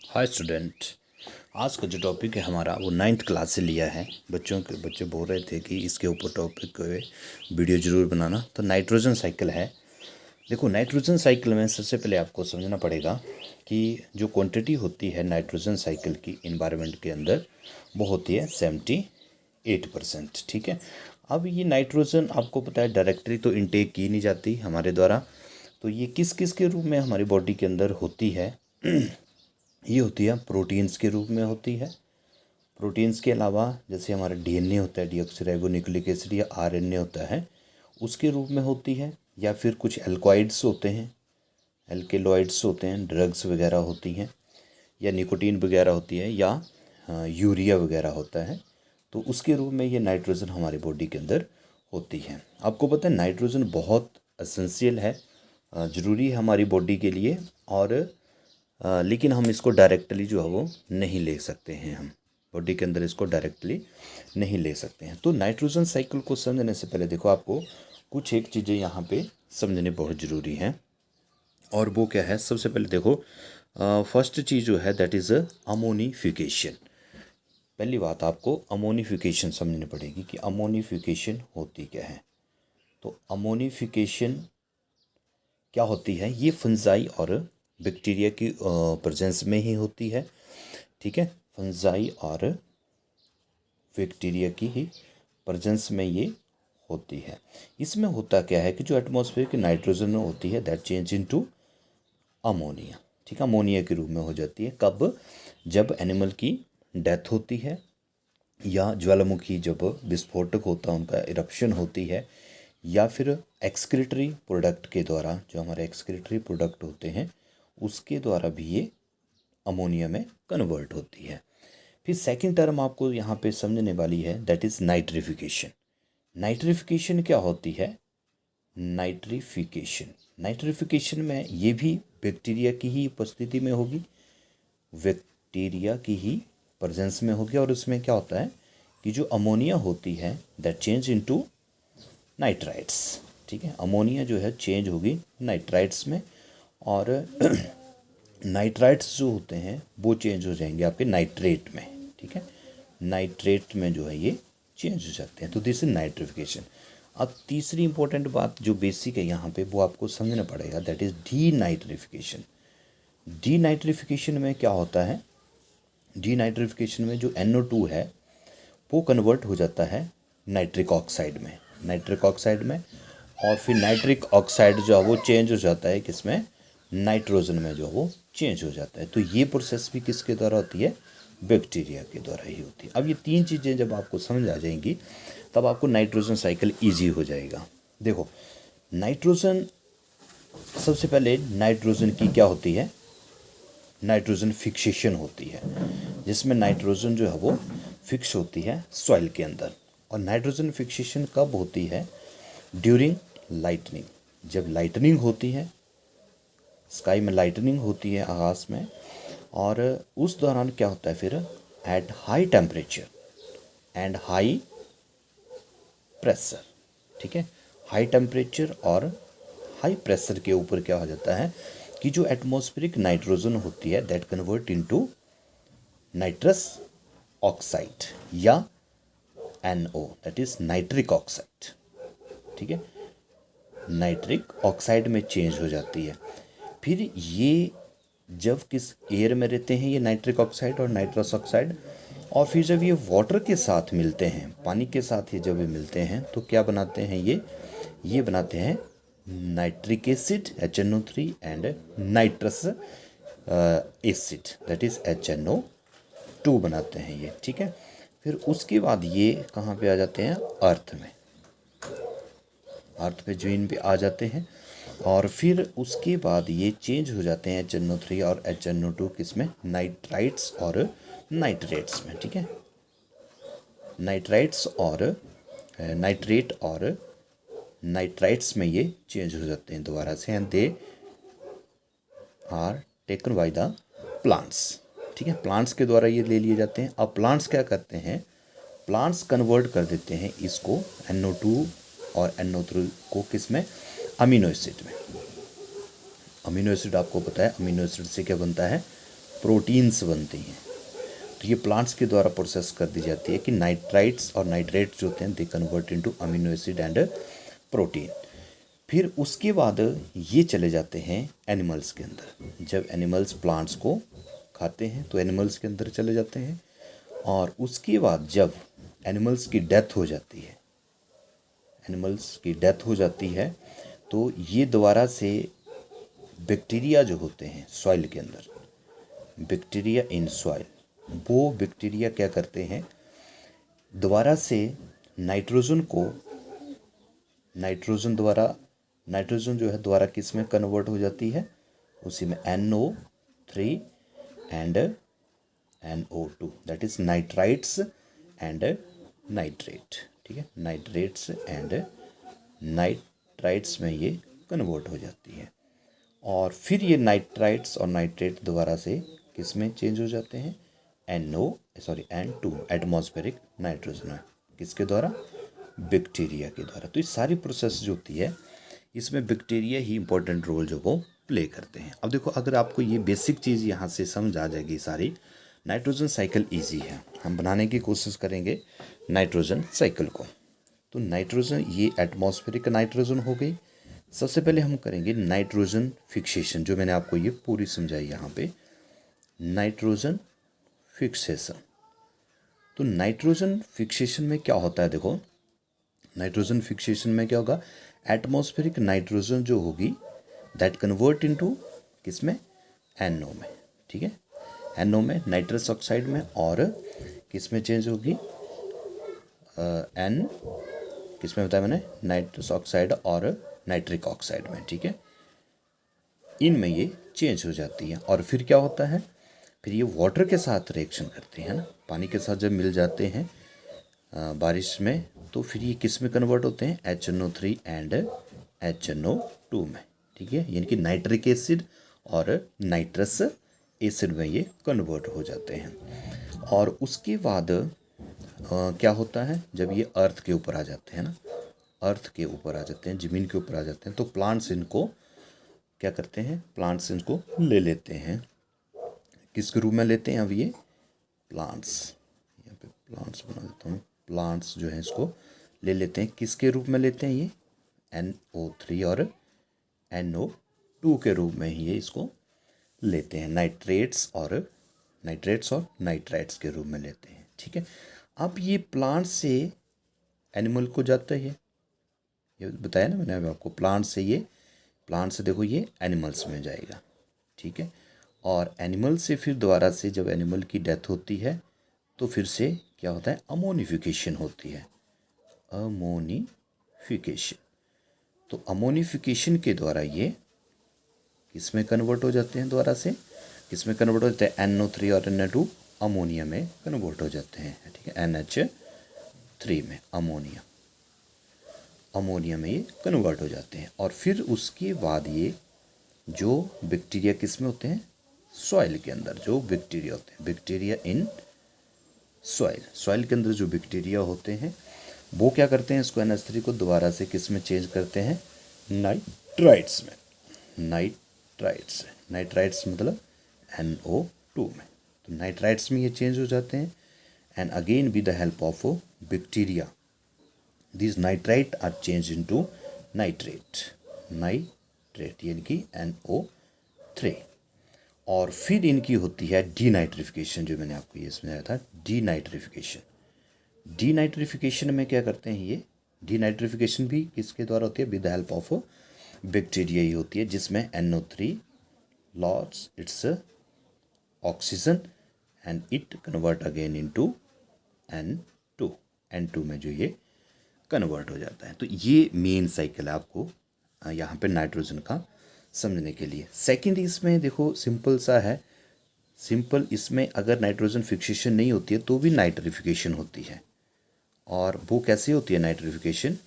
Hi student. आज का जो टॉपिक है हमारा वो 9th क्लास से लिया है। बच्चे बोल रहे थे कि इसके ऊपर टॉपिक पे वीडियो ज़रूर बनाना। तो नाइट्रोजन साइकिल है। देखो, नाइट्रोजन साइकिल में सबसे पहले आपको समझना पड़ेगा कि जो क्वांटिटी होती है नाइट्रोजन साइकिल की इन्वायरमेंट के अंदर वो होती है 78%। ठीक है। अब ये नाइट्रोजन आपको पता है डायरेक्टली तो इनटेक की नहीं जाती हमारे द्वारा। तो ये किस किस के रूप में हमारी बॉडी के अंदर होती है ये होती है प्रोटीन्स के रूप में होती है। प्रोटीन्स के अलावा जैसे हमारा डीएनए होता है, डीऑक्सीराइबोन्यूक्लिक एसिड या आरएनए होता है, उसके रूप में होती है। या फिर कुछ एल्कोइड्स होते हैं, एल्केलॉइड्स होते हैं, ड्रग्स वगैरह होती हैं, या निकोटीन वगैरह होती है, या यूरिया वगैरह होता है। तो उसके रूप में ये नाइट्रोजन हमारी बॉडी के अंदर होती है। आपको पता है नाइट्रोजन बहुत एसेंशियल है, ज़रूरी है हमारी बॉडी के लिए। और लेकिन हम इसको डायरेक्टली जो है वो नहीं ले सकते हैं, हम बॉडी के अंदर इसको डायरेक्टली नहीं ले सकते हैं। तो नाइट्रोजन साइकिल को समझने से पहले देखो, आपको कुछ एक चीज़ें यहाँ पे समझने बहुत ज़रूरी हैं। और वो क्या है, सबसे पहले देखो, फर्स्ट चीज़ जो है दैट इज़ अमोनिफिकेशन। पहली बात आपको अमोनिफिकेशन समझनी पड़ेगी कि अमोनिफिकेशन होती क्या है। तो अमोनिफिकेशन क्या होती है, ये फंजाई और बैक्टीरिया की प्रेजेंस में ही होती है। ठीक है, फंजाई और बैक्टीरिया की ही प्रेजेंस में ये होती है। इसमें होता क्या है कि जो एटमॉस्फेयर की नाइट्रोजन होती है दैट चेंज इनटू अमोनिया। ठीक है, अमोनिया के रूप में हो जाती है। कब? जब एनिमल की डेथ होती है, या ज्वालामुखी जब विस्फोटक होता है, उनका इरप्शन होती है, या फिर एक्सक्रीटरी प्रोडक्ट के द्वारा, जो हमारे एक्सक्रीटरी प्रोडक्ट होते हैं उसके द्वारा भी ये अमोनिया में कन्वर्ट होती है। फिर सेकंड टर्म आपको यहाँ पे समझने वाली है दैट इज़ नाइट्रिफिकेशन। नाइट्रिफिकेशन क्या होती है? नाइट्रिफिकेशन में ये भी बैक्टीरिया की ही उपस्थिति में होगी, बैक्टीरिया की ही प्रेजेंस में होगी। और उसमें क्या होता है कि जो अमोनिया होती है दैट चेंज इनटू नाइट्राइट्स। ठीक है, अमोनिया जो है चेंज होगी नाइट्राइट्स में, और नाइट्राइट्स जो होते हैं वो चेंज हो जाएंगे आपके नाइट्रेट में। ठीक है, नाइट्रेट में जो है ये चेंज हो जाते हैं। तो दिस इज नाइट्रिफिकेशन। अब तीसरी इंपॉर्टेंट बात जो बेसिक है यहाँ पे वो आपको समझना पड़ेगा that is D nitrification. D nitrification में क्या होता है? डी नाइट्रिफिकेशन में जो NO2 है वो कन्वर्ट हो जाता है नाइट्रिक ऑक्साइड में, और फिर नाइट्रिक ऑक्साइड जो है वो चेंज हो जाता है किसमें? नाइट्रोजन में जो वो चेंज हो जाता है। तो ये प्रोसेस भी किसके द्वारा होती है? बैक्टीरिया के द्वारा ही होती है। अब ये तीन चीज़ें जब आपको समझ आ जाएंगी तब आपको नाइट्रोजन साइकिल इजी हो जाएगा। देखो, नाइट्रोजन, सबसे पहले नाइट्रोजन की क्या होती है? नाइट्रोजन फिक्सेशन होती है, जिसमें नाइट्रोजन जो है वो फिक्स होती है सॉइल के अंदर। और नाइट्रोजन फिक्सेशन कब होती है? During lightning. जब लाइटनिंग होती है, स्काई में लाइटनिंग होती है आकाश में, और उस दौरान क्या होता है फिर? At high temperature and high pressure. ठीक है, हाई टेम्परेचर और हाई प्रेशर के ऊपर क्या हो जाता है कि जो एटमॉस्फेरिक नाइट्रोजन होती है that convert into nitrous oxide या NO, that is nitric oxide. ठीक है, नाइट्रिक ऑक्साइड में चेंज हो जाती है। फिर ये जब किस एयर में रहते हैं ये नाइट्रिक ऑक्साइड और नाइट्रस ऑक्साइड, और फिर जब ये वाटर के साथ मिलते हैं, पानी के साथ ये जब ये मिलते हैं तो क्या बनाते हैं? ये बनाते हैं nitric acid HNO3 and nitrous acid that is HNO2 बनाते हैं ये। ठीक है, फिर उसके बाद ये कहाँ पे आ जाते हैं? अर्थ में, अर्थ पे ज़मीन पे आ जाते हैं। और फिर उसके बाद ये चेंज हो जाते हैं HNO3 और HNO2 किसमें? नाइट्राइट्स और नाइट्रेट्स में। ठीक है, नाइट्राइट्स और नाइट्रेट और नाइट्राइट्स में ये चेंज हो जाते हैं दोबारा से, and they are taken by the plants. ठीक है, प्लांट्स के द्वारा ये ले लिए जाते हैं। अब प्लांट्स क्या करते हैं? प्लांट्स कन्वर्ट कर देते हैं इसको NO2 और NO3 को किस में? अमीनो एसिड में। अमीनो एसिड आपको पता है अमीनो एसिड से क्या बनता है? प्रोटीन्स बनती हैं। तो ये प्लांट्स के द्वारा प्रोसेस कर दी जाती है कि नाइट्राइट्स और नाइट्रेट्स जो होते हैं they convert into amino acid and protein. फिर उसके बाद ये चले जाते हैं एनिमल्स के अंदर। जब एनिमल्स प्लांट्स को खाते हैं तो एनिमल्स के अंदर चले जाते हैं, और उसके बाद जब एनिमल्स की डेथ हो जाती है, एनिमल्स की डेथ हो जाती है तो ये दोबारा से बैक्टीरिया जो होते हैं सॉइल के अंदर, बैक्टीरिया इन सॉइल, वो बैक्टीरिया क्या करते हैं, दोबारा से नाइट्रोजन को, नाइट्रोजन जो है दोबारा किस में कन्वर्ट हो जाती है, उसी में NO3 and NO2, that is nitrites and nitrate. ठीक है, नाइट्रेट्स एंड नाइट्राइट्स में ये कन्वर्ट हो जाती है, और फिर ये नाइट्राइट्स और नाइट्रेट दोबारा से किस में चेंज हो जाते हैं, N2 एटमॉस्फेरिक नाइट्रोजन में, किसके द्वारा, बैक्टीरिया के द्वारा। तो ये सारी प्रोसेस जो होती है इसमें बैक्टीरिया ही इंपॉर्टेंट रोल जो वो प्ले करते हैं। अब देखो, अगर आपको ये बेसिक चीज़ यहाँ से समझ आ जाएगी सारी, नाइट्रोजन साइकिल इजी है, हम बनाने की कोशिश करेंगे नाइट्रोजन साइकिल को। तो नाइट्रोजन, ये एटमॉस्फेरिक नाइट्रोजन हो गई। सबसे पहले हम करेंगे नाइट्रोजन फिक्सेशन, जो मैंने आपको ये पूरी समझाई यहाँ पे, नाइट्रोजन फिक्सेशन। तो नाइट्रोजन फिक्सेशन में क्या होता है, देखो नाइट्रोजन फिक्सेशन में क्या होगा, एटमॉस्फेरिक नाइट्रोजन जो होगी दैट कन्वर्ट इनटू किस में, NO में। ठीक है, NO में, नाइट्रस ऑक्साइड में, और किस में चेंज होगी, N किस में बताया मैंने, नाइट्रस ऑक्साइड और नाइट्रिक ऑक्साइड में। ठीक है, इनमें ये चेंज हो जाती है, और फिर क्या होता है, फिर ये वाटर के साथ रिएक्शन करते हैं ना, पानी के साथ जब मिल जाते हैं बारिश में, तो फिर ये किस में कन्वर्ट होते हैं, HNO3 एंड HNO2 में। ठीक है, यानी कि नाइट्रिक एसिड और नाइट्रस एसिड में ये कन्वर्ट हो जाते हैं। और उसके बाद क्या होता है, जब ये अर्थ के ऊपर आ जाते हैं ना, अर्थ के ऊपर आ जाते हैं, ज़मीन के ऊपर आ जाते हैं, तो प्लांट्स इनको क्या करते हैं, प्लांट्स इनको ले लेते हैं। किसके रूप में लेते हैं, अब ये प्लांट्स, यहाँ पे प्लांट्स बना देता हूँ, प्लांट्स जो है इसको ले लेते हैं, किसके रूप में लेते हैं, ये NO3 और NO2 के रूप में ही ये इसको लेते हैं, नाइट्रेट्स और नाइट्राइट्स के रूप में लेते हैं। ठीक है, अब ये प्लांट से एनिमल को जाता है, ये बताया ना मैंने अभी आपको, प्लांट से देखो ये एनिमल्स में जाएगा। ठीक है, और एनिमल से फिर दोबारा से जब एनिमल की डेथ होती है तो फिर से क्या होता है, अमोनिफिकेशन होती है, अमोनिफिकेशन। तो अमोनिफिकेशन के द्वारा ये किस में कन्वर्ट हो जाते हैं, दोबारा से किस में कन्वर्ट हो जाते हैं, NO3 और NO2 अमोनिया में कन्वर्ट हो जाते हैं। ठीक है, NH3 में अमोनिया में ये कन्वर्ट हो जाते हैं, और फिर उसके बाद ये जो बैक्टीरिया किस में होते हैं, सॉइल के अंदर जो बैक्टीरिया होते हैं, बैक्टीरिया इन सॉइल के अंदर जो बैक्टीरिया होते हैं वो क्या करते हैं, इसको NH3 को दोबारा से किस में चेंज करते हैं, नाइट्राइट्स में, नाइट्राइट्स मतलब NO2 में। तो नाइट्राइट्स में ये चेंज हो जाते हैं, and again with the help of bacteria this nitrite are change into nitrate यानी कि NO3, और फिर इनकी होती है डीनाइट्रिफिकेशन, जो मैंने आपको ये समझाया था, डीनाइट्रिफिकेशन में क्या करते हैं, ये डीनाइट्रिफिकेशन भी किसके द्वारा होती है, with the help of bacteria ही होती है, जिसमें NO3 loss its oxygen and it convert again into N2 में जो ये कन्वर्ट हो जाता है। तो ये मेन साइकिल है आपको यहाँ पे नाइट्रोजन का समझने के लिए। सेकंड इसमें देखो सिंपल सा है, सिंपल इसमें अगर नाइट्रोजन फिक्सेशन नहीं होती है तो भी नाइट्रिफिकेशन होती है, और वो कैसे होती है नाइट्रिफिकेशन,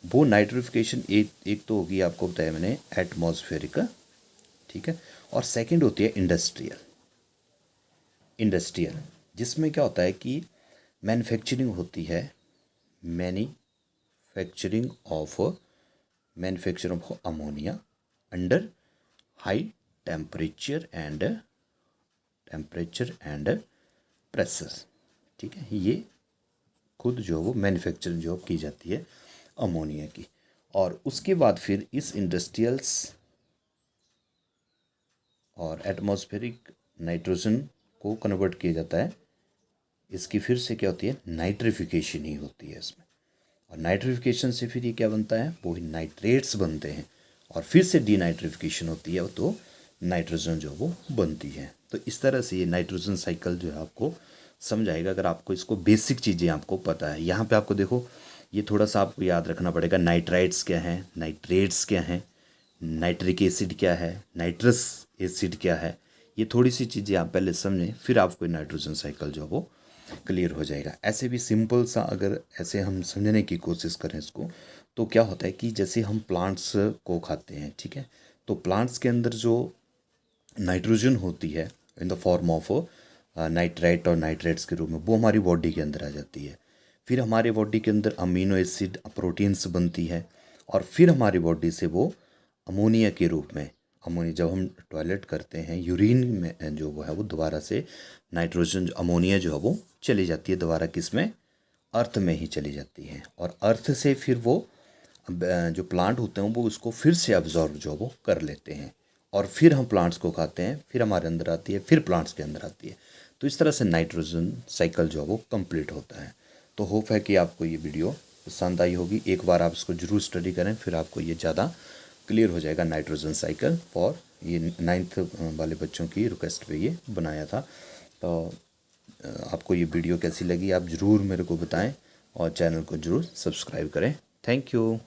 वो नाइट्रिफिकेशन एक तो होगी आपको बताया मैंने एटमॉस्फेरिक, ठीक है, और सेकंड होती है इंडस्ट्रियल, जिसमें क्या होता है कि मैन्युफैक्चरिंग होती है, manufacturing of ammonia under high temperature and temperature and pressure, ठीक है। ये खुद जो वो मैन्युफैक्चरिंग जो की जाती है अमोनिया की। और उसके बाद फिर इस इंडस्ट्रियल्स और एटमॉस्फेरिक नाइट्रोजन को कन्वर्ट किया जाता है। इसकी फिर से क्या होती है, नाइट्रिफिकेशन ही होती है इसमें। और नाइट्रिफिकेशन से फिर ये क्या बनता है, वो ही नाइट्रेट्स बनते हैं। और फिर से डीनाइट्रिफिकेशन होती है तो नाइट्रोजन जो वो बनती है। तो इस तरह से ये नाइट्रोजन साइकिल जो है आपको समझ आएगा अगर आपको इसको बेसिक चीज़ें आपको पता है। यहाँ पे आपको देखो ये थोड़ा सा आपको याद रखना पड़ेगा, नाइट्राइट्स क्या हैं, नाइट्रेट्स क्या हैं, नाइट्रिक एसिड क्या है, नाइट्रस एसिड क्या है। ये थोड़ी सी चीज़ें आप पहले समझें, फिर आपको नाइट्रोजन साइकिल जो वो क्लियर हो जाएगा। ऐसे भी सिंपल सा अगर ऐसे हम समझने की कोशिश करें इसको, तो क्या होता है कि जैसे हम प्लांट्स को खाते हैं, ठीक है, तो प्लांट्स के अंदर जो नाइट्रोजन होती है in the form of nitrite और नाइट्रेट्स के रूप में, वो हमारी बॉडी के अंदर आ जाती है। फिर हमारी बॉडी के अंदर अमीनो एसिड प्रोटीन्स बनती है और फिर हमारी बॉडी से वो अमोनिया के रूप में, अमोनिया जब हम टॉयलेट करते हैं यूरिन में जो वो है वो दोबारा से नाइट्रोजन अमोनिया जो है वो चली जाती है दोबारा किस में, अर्थ में ही चली जाती है। और अर्थ से फिर वो जो प्लांट होते हैं वो उसको फिर से अब्जॉर्ब जो वो कर लेते हैं और फिर हम प्लांट्स को खाते हैं, फिर हमारे अंदर आती है, फिर प्लांट्स के अंदर आती है। तो इस तरह से नाइट्रोजन साइकिल जो है वो कंप्लीट होता है। तो होप है कि आपको ये वीडियो पसंद आई होगी। एक बार आप इसको ज़रूर स्टडी करें, फिर आपको ये ज़्यादा क्लियर हो जाएगा नाइट्रोजन साइकिल। और ये 9th वाले बच्चों की रिक्वेस्ट पे ये बनाया था। तो आपको ये वीडियो कैसी लगी आप ज़रूर मेरे को बताएं और चैनल को ज़रूर सब्सक्राइब करें। Thank you.